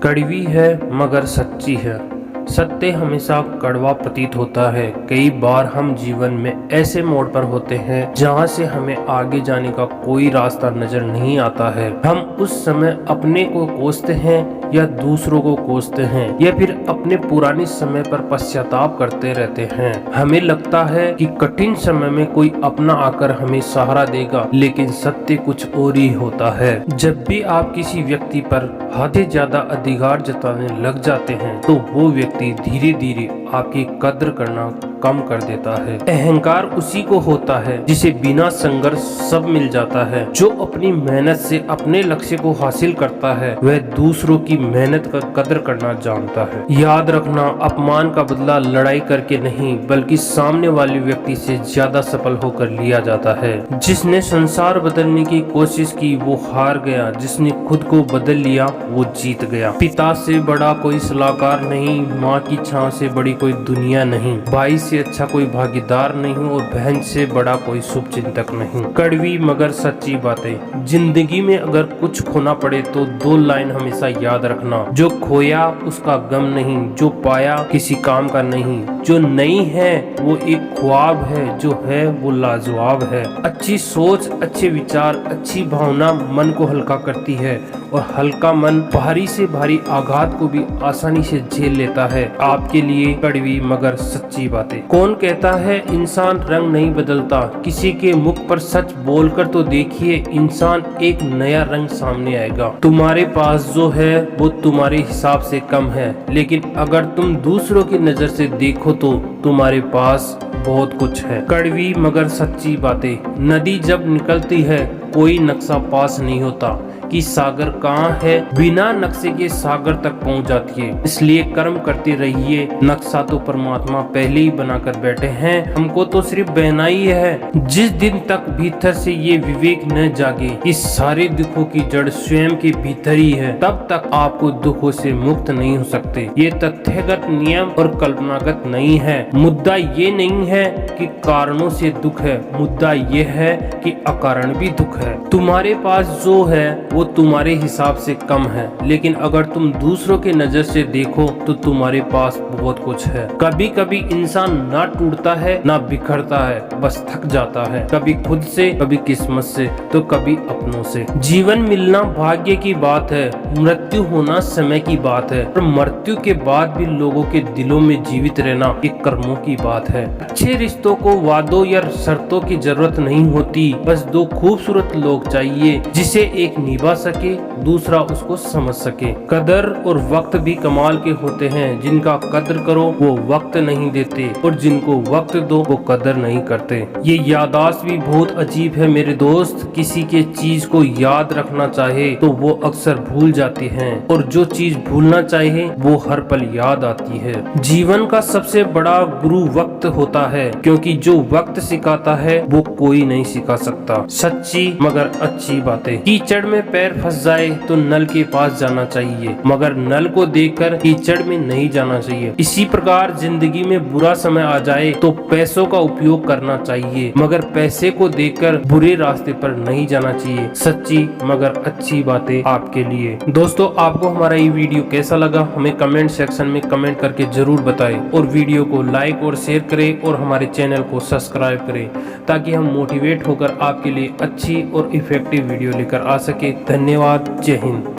कड़वी है मगर सच्ची है। सत्य हमेशा कड़वा प्रतीत होता है। कई बार हम जीवन में ऐसे मोड़ पर होते हैं जहां से हमें आगे जाने का कोई रास्ता नजर नहीं आता है। हम उस समय अपने को कोसते हैं या दूसरों को कोसते हैं या फिर अपने पुराने समय पर पश्चाताप करते रहते हैं। हमें लगता है कि कठिन समय में कोई अपना आकर हमें सहारा देगा, लेकिन सत्य कुछ और ही होता है। जब भी आप किसी व्यक्ति पर हद से ज्यादा अधिकार जताने लग जाते हैं तो वो व्यक्ति धीरे धीरे आपकी कद्र करना कम कर देता है। अहंकार उसी को होता है जिसे बिना संघर्ष सब मिल जाता है। जो अपनी मेहनत से अपने लक्ष्य को हासिल करता है वह दूसरों की मेहनत का कद्र करना जानता है। याद रखना, अपमान का बदला लड़ाई करके नहीं बल्कि सामने वाले व्यक्ति से ज्यादा सफल होकर लिया जाता है। जिसने संसार बदलने की कोशिश की वो हार गया, जिसने खुद को बदल लिया वो जीत गया। पिता से बड़ा कोई सलाहकार नहीं, माँ की छांव से बड़ी कोई दुनिया नहीं, भाई से अच्छा कोई भागीदार नहीं और बहन से बड़ा कोई शुभ चिंतक नहीं। कड़वी मगर सच्ची बातें। जिंदगी में अगर कुछ खोना पड़े तो दो लाइन हमेशा याद रखना, जो खोया उसका गम नहीं, जो पाया किसी काम का नहीं। जो नहीं है वो एक ख्वाब है, जो है वो लाजवाब है। अच्छी सोच, अच्छे विचार, अच्छी भावना मन को हल्का करती है और हल्का मन भारी से भारी आघात को भी आसानी से झेल लेता है। आपके लिए कड़वी मगर सच्ची बातें। कौन कहता है इंसान रंग नहीं बदलता? किसी के मुख पर सच बोलकर तो देखिए, इंसान एक नया रंग सामने आएगा। तुम्हारे पास जो है वो तुम्हारे हिसाब से कम है, लेकिन अगर तुम दूसरों की नजर से देखो तो तुम्हारे पास बहुत कुछ है। कड़वी मगर सच्ची बातें। नदी जब निकलती है कोई नक्शा पास नहीं होता कि सागर कहाँ है, बिना नक्शे के सागर तक पहुँच जाती है। इसलिए कर्म करते रहिए, नक्शा तो परमात्मा पहले ही बनाकर बैठे हैं, हमको तो सिर्फ बहना ही है। जिस दिन तक भीतर से ये विवेक न जागे कि सारे दुखों की जड़ स्वयं के भीतर ही है, तब तक आपको दुखों से मुक्त नहीं हो सकते। ये तथ्यगत नियम और कल्पनागत नहीं है। मुद्दा ये नहीं है कि कारणों से दुख है, मुद्दा ये है कि अकारण भी दुख है। तुम्हारे पास जो है वो तुम्हारे हिसाब से कम है, लेकिन अगर तुम दूसरों के नजर से देखो तो तुम्हारे पास बहुत कुछ है। कभी कभी इंसान ना टूटता है ना बिखरता है, बस थक जाता है, कभी खुद से, कभी किस्मत से, तो कभी अपनों से। जीवन मिलना भाग्य की बात है, मृत्यु होना समय की बात है, और मृत्यु के बाद भी लोगों के दिलों में जीवित रहना एक कर्मों की बात है। अच्छे रिश्तों को वादों या शर्तों की जरूरत नहीं होती, बस दो खूबसूरत लोग चाहिए जिसे एक निभा सके, दूसरा उसको समझ सके। कदर और वक्त भी कमाल के होते हैं। जिनका कदर करो वो वक्त नहीं देते, और जिनको वक्त दो वो कदर नहीं करते। ये याददाश्त भी बहुत अजीब है मेरे दोस्त। किसी के चीज को याद रखना चाहे तो वो अक्सर भूल जाती हैं, और जो चीज भूलना चाहे वो हर पल याद आती है। जीवन का सबसे बड़ा गुरु वक्त होता है, क्योंकि जो वक्त सिखाता है वो कोई नहीं सिखा सकता। सच्ची मगर अच्छी बातें। कीचड़ में पैर फंस जाए तो नल के पास जाना चाहिए, मगर नल को देखकर कीचड़ में नहीं जाना चाहिए। इसी प्रकार जिंदगी में बुरा समय आ जाए तो पैसों का उपयोग करना चाहिए, मगर पैसे को देखकर बुरे रास्ते पर नहीं जाना चाहिए। सच्ची मगर अच्छी बातें आपके लिए। दोस्तों, आपको हमारा ये वीडियो कैसा लगा हमें कमेंट सेक्शन में कमेंट करके जरूर बताएं, और वीडियो को लाइक और शेयर करें और हमारे चैनल को सब्सक्राइब करें, ताकि हम मोटिवेट होकर आपके लिए अच्छी और इफेक्टिव वीडियो लेकर आ सके। धन्यवाद। जय हिंद।